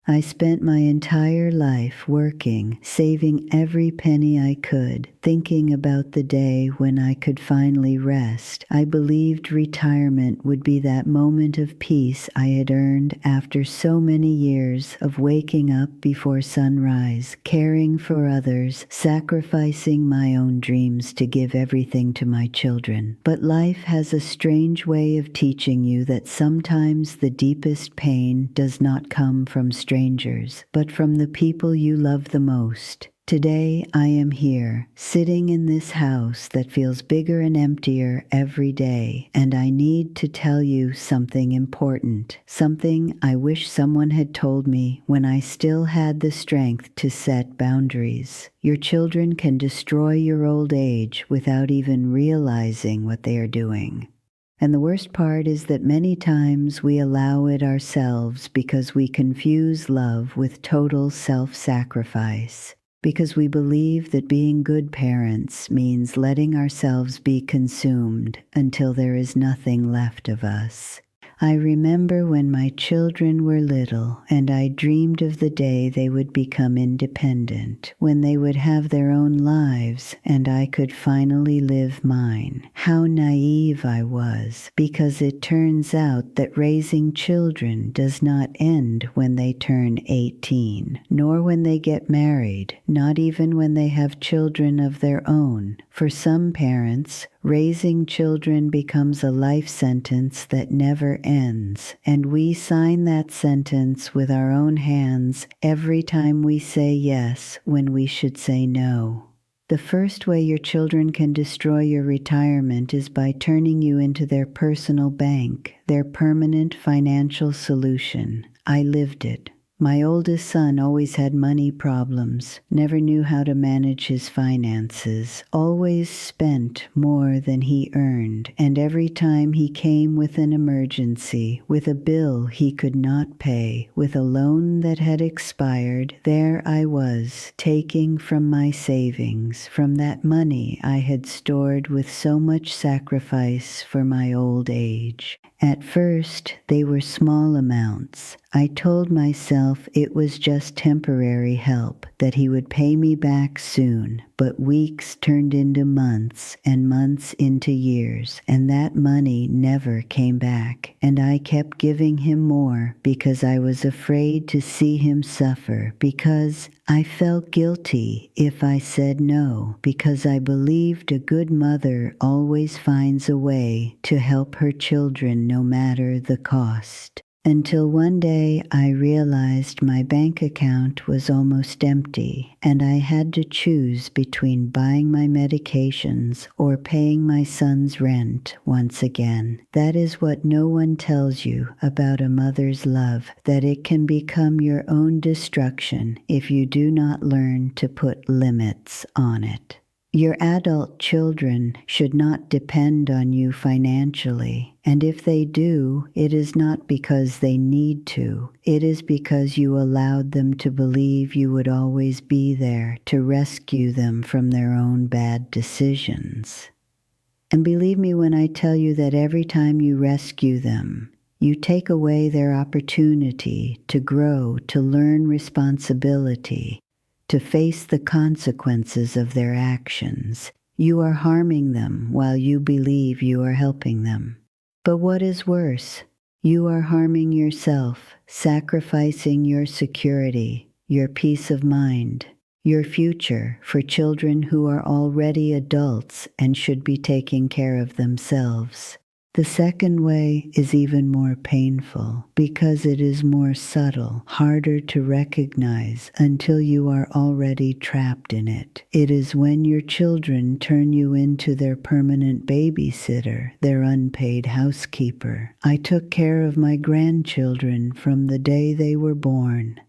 I spent my entire life working, saving every penny I could, thinking about the day when I could finally rest. I believed retirement would be that moment of peace I had earned after so many years of waking up before sunrise, caring for others, sacrificing my own dreams to give everything to my children. But life has a strange way of teaching you that sometimes the deepest pain does not come from strangers, but from the people you love the most. Today I am here, sitting in this house that feels bigger and emptier every day, and I need to tell you something important, something I wish someone had told me when I still had the strength to set boundaries. Your children can destroy your old age without even realizing what they are doing. And the worst part is that many times we allow it ourselves because we confuse love with total self-sacrifice, because we believe that being good parents means letting ourselves be consumed until there is nothing left of us. I remember when my children were little and I dreamed of the day they would become independent, when they would have their own lives and I could finally live mine. How naive I was, because it turns out that raising children does not end when they turn 18, nor when they get married, not even when they have children of their own. For some parents, raising children becomes a life sentence that never ends, and we sign that sentence with our own hands every time we say yes when we should say no. The first way your children can destroy your retirement is by turning you into their personal bank, their permanent financial solution. I lived it. My oldest son always had money problems, never knew how to manage his finances, always spent more than he earned, and every time he came with an emergency, with a bill he could not pay, with a loan that had expired, there I was, taking from my savings, from that money I had stored with so much sacrifice for my old age. At first, they were small amounts. I told myself it was just temporary help, that he would pay me back soon, but weeks turned into months and months into years, and that money never came back, and I kept giving him more because I was afraid to see him suffer, because I felt guilty if I said no, because I believed a good mother always finds a way to help her children no matter the cost. Until one day I realized my bank account was almost empty, and I had to choose between buying my medications or paying my son's rent once again. That is what no one tells you about a mother's love, that it can become your own destruction if you do not learn to put limits on it. Your adult children should not depend on you financially, and if they do, it is not because they need to. It is because you allowed them to believe you would always be there to rescue them from their own bad decisions. And believe me when I tell you that every time you rescue them, you take away their opportunity to grow, to learn responsibility, to face the consequences of their actions. You are harming them while you believe you are helping them. But what is worse? You are harming yourself, sacrificing your security, your peace of mind, your future for children who are already adults and should be taking care of themselves. The second way is even more painful because it is more subtle, harder to recognize until you are already trapped in it. It is when your children turn you into their permanent babysitter, their unpaid housekeeper. I took care of my grandchildren from the day they were born.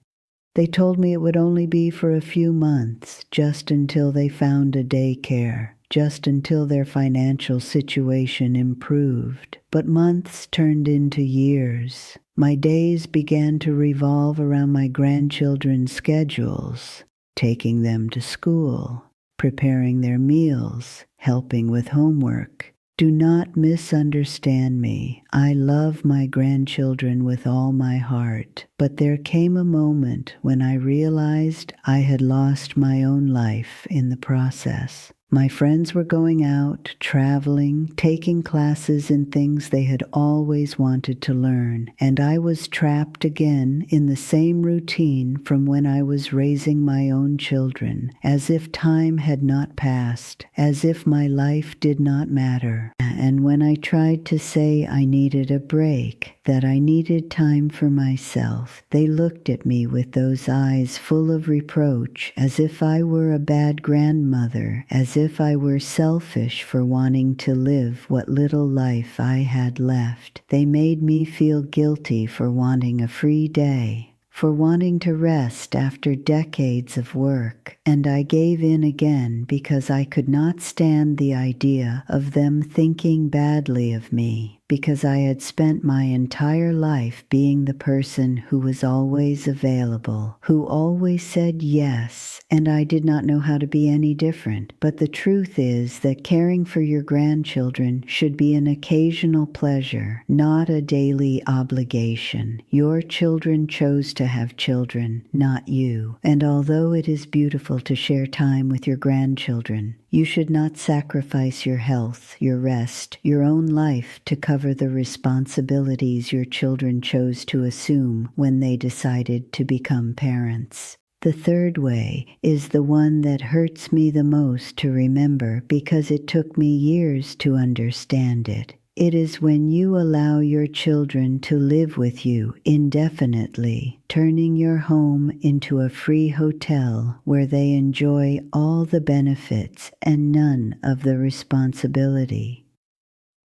They told me it would only be for a few months, just until they found a daycare, just until their financial situation improved. But months turned into years. My days began to revolve around my grandchildren's schedules, taking them to school, preparing their meals, helping with homework, Do not misunderstand me. I love my grandchildren with all my heart, but there came a moment when I realized I had lost my own life in the process. My friends were going out, traveling, taking classes in things they had always wanted to learn, and I was trapped again in the same routine from when I was raising my own children, as if time had not passed, as if my life did not matter. And when I tried to say I needed a break, that I needed time for myself, they looked at me with those eyes full of reproach, as if I were a bad grandmother, as if I were selfish for wanting to live what little life I had left. They made me feel guilty for wanting a free day, for wanting to rest after decades of work, and I gave in again because I could not stand the idea of them thinking badly of me, because I had spent my entire life being the person who was always available, who always said yes, and I did not know how to be any different. But the truth is that caring for your grandchildren should be an occasional pleasure, not a daily obligation. Your children chose to have children, not you. And although it is beautiful to share time with your grandchildren, you should not sacrifice your health, your rest, your own life to cover the responsibilities your children chose to assume when they decided to become parents. The third way is the one that hurts me the most to remember because it took me years to understand it. It is when you allow your children to live with you indefinitely, turning your home into a free hotel where they enjoy all the benefits and none of the responsibility.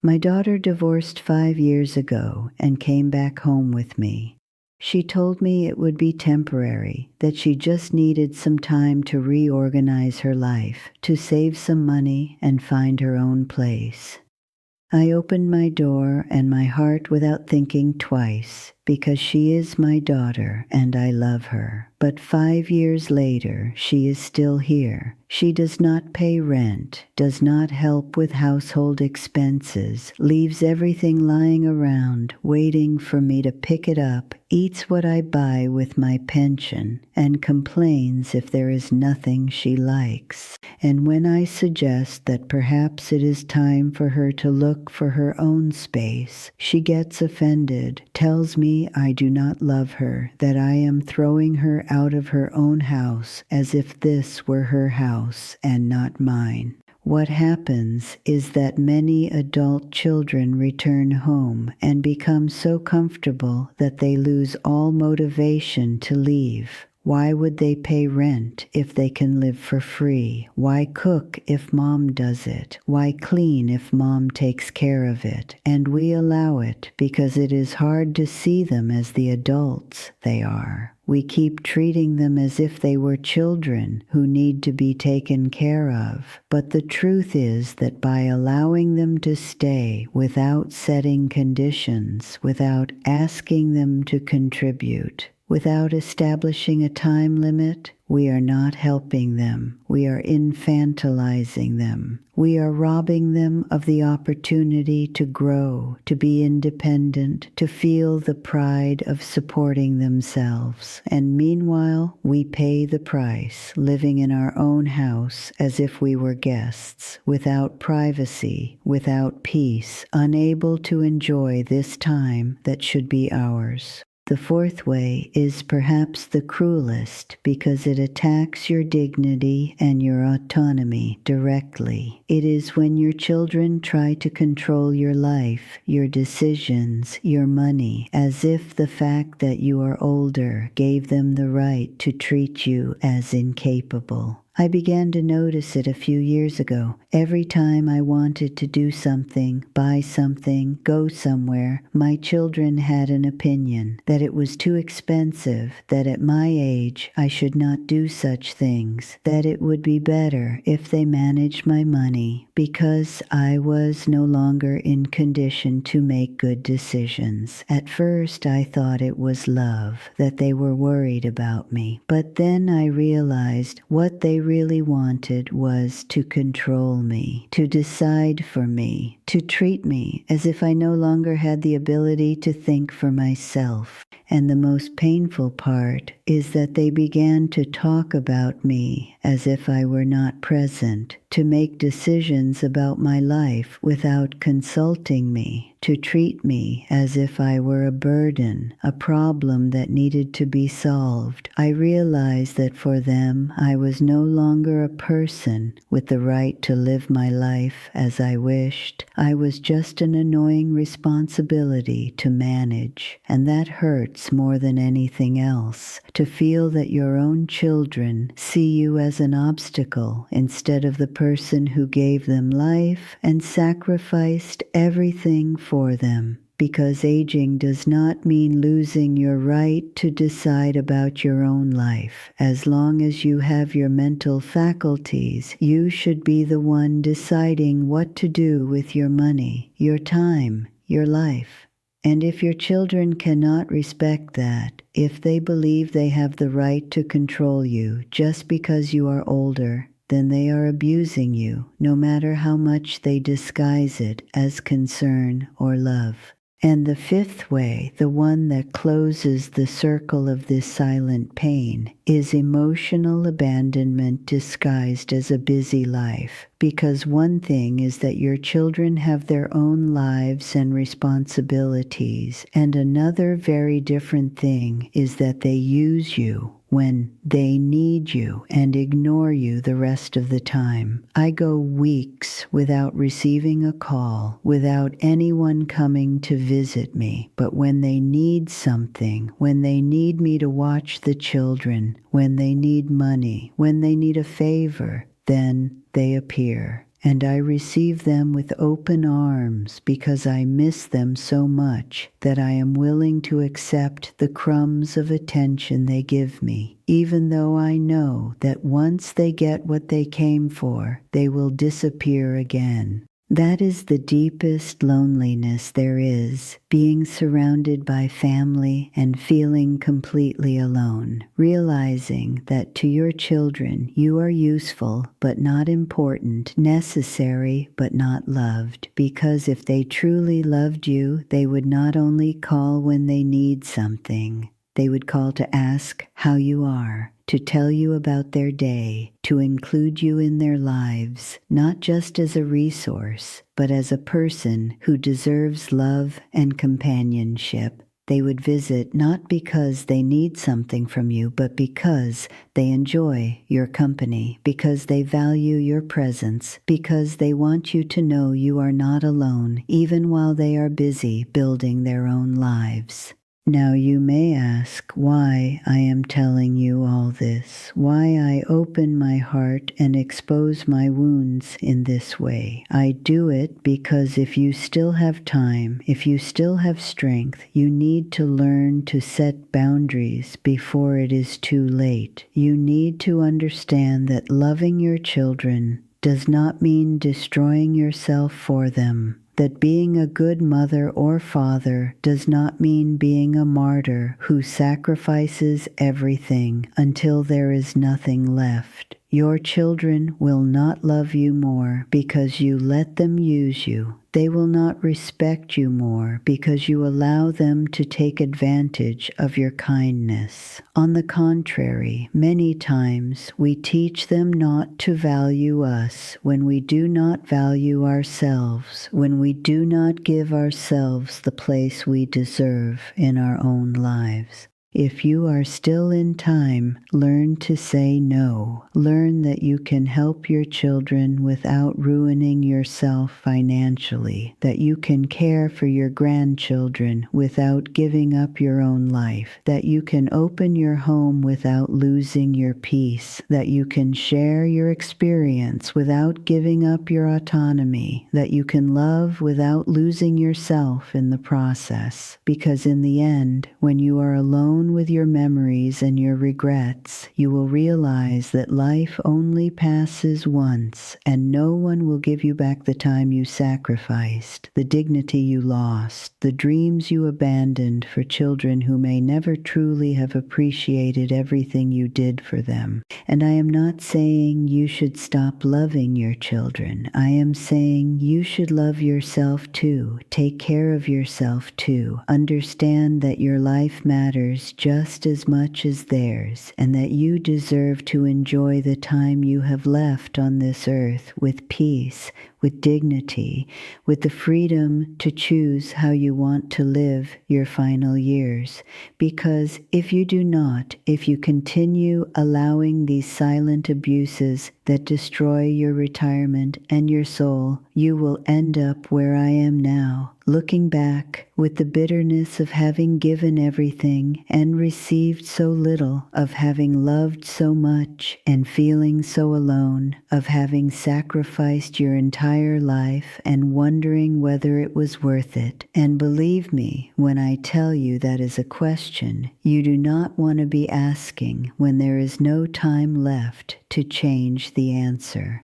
My daughter divorced 5 years ago and came back home with me. She told me it would be temporary, that she just needed some time to reorganize her life, to save some money and find her own place. I opened my door and my heart without thinking twice, because she is my daughter and I love her. But 5 years later, she is still here. She does not pay rent, does not help with household expenses, leaves everything lying around, waiting for me to pick it up, eats what I buy with my pension, and complains if there is nothing she likes. And when I suggest that perhaps it is time for her to look for her own space, she gets offended, tells me I do not love her, that I am throwing her out of her own house as if this were her house and not mine. What happens is that many adult children return home and become so comfortable that they lose all motivation to leave. Why would they pay rent if they can live for free? Why cook if mom does it? Why clean if mom takes care of it? And we allow it because it is hard to see them as the adults they are. We keep treating them as if they were children who need to be taken care of. But the truth is that by allowing them to stay without setting conditions, without asking them to contribute, without establishing a time limit, we are not helping them. We are infantilizing them. We are robbing them of the opportunity to grow, to be independent, to feel the pride of supporting themselves. And meanwhile, we pay the price, living in our own house as if we were guests, without privacy, without peace, unable to enjoy this time that should be ours. The fourth way is perhaps the cruelest because it attacks your dignity and your autonomy directly. It is when your children try to control your life, your decisions, your money, as if the fact that you are older gave them the right to treat you as incapable. I began to notice it a few years ago. Every time I wanted to do something, buy something, go somewhere, my children had an opinion that it was too expensive, that at my age I should not do such things, that it would be better if they managed my money, because I was no longer in condition to make good decisions. At first, I thought it was love, that they were worried about me. But then I realized what they really wanted was to control me, to decide for me, to treat me as if I no longer had the ability to think for myself. And the most painful part is that they began to talk about me as if I were not present, to make decisions about my life without consulting me, to treat me as if I were a burden, a problem that needed to be solved. I realized that for them, I was no longer a person with the right to live my life as I wished. I was just an annoying responsibility to manage, and that hurts more than anything else, to feel that your own children see you as an obstacle instead of the person who gave them life and sacrificed everything for them. Because aging does not mean losing your right to decide about your own life. As long as you have your mental faculties, you should be the one deciding what to do with your money, your time, your life. And if your children cannot respect that, if they believe they have the right to control you just because you are older, then they are abusing you, no matter how much they disguise it as concern or love. And the fifth way, the one that closes the circle of this silent pain, is emotional abandonment disguised as a busy life. Because one thing is that your children have their own lives and responsibilities, and another very different thing is that they use you when they need you and ignore you the rest of the time. I go weeks without receiving a call, without anyone coming to visit me. But when they need something, when they need me to watch the children, when they need money, when they need a favor, then they appear. And I receive them with open arms because I miss them so much that I am willing to accept the crumbs of attention they give me, even though I know that once they get what they came for, they will disappear again. That is the deepest loneliness there is, being surrounded by family and feeling completely alone, realizing that to your children you are useful but not important, necessary but not loved, because if they truly loved you, they would not only call when they need something, they would call to ask how you are, to tell you about their day, to include you in their lives, not just as a resource, but as a person who deserves love and companionship. They would visit not because they need something from you, but because they enjoy your company, because they value your presence, because they want you to know you are not alone, even while they are busy building their own lives. Now you may ask why I am telling you all this, why I open my heart and expose my wounds in this way. I do it because if you still have time, if you still have strength, you need to learn to set boundaries before it is too late. You need to understand that loving your children does not mean destroying yourself for them. That being a good mother or father does not mean being a martyr who sacrifices everything until there is nothing left. Your children will not love you more because you let them use you. They will not respect you more because you allow them to take advantage of your kindness. On the contrary, many times we teach them not to value us when we do not value ourselves, when we do not give ourselves the place we deserve in our own lives. If you are still in time, learn to say no. Learn that you can help your children without ruining yourself financially, that you can care for your grandchildren without giving up your own life, that you can open your home without losing your peace, that you can share your experience without giving up your autonomy, that you can love without losing yourself in the process. Because in the end, when you are alone alone with your memories and your regrets, you will realize that life only passes once, and no one will give you back the time you sacrificed, the dignity you lost, the dreams you abandoned for children who may never truly have appreciated everything you did for them. And I am not saying you should stop loving your children. I am saying you should love yourself too. Take care of yourself too. Understand that your life matters just as much as theirs, and that you deserve to enjoy the time you have left on this earth with peace, with dignity, with the freedom to choose how you want to live your final years. Because if you do not, if you continue allowing these silent abuses that destroy your retirement and your soul, you will end up where I am now, looking back with the bitterness of having given everything and received so little, of having loved so much and feeling so alone, of having sacrificed your entire life and wondering whether it was worth it. And believe me when I tell you that is a question you do not want to be asking when there is no time left to change the answer.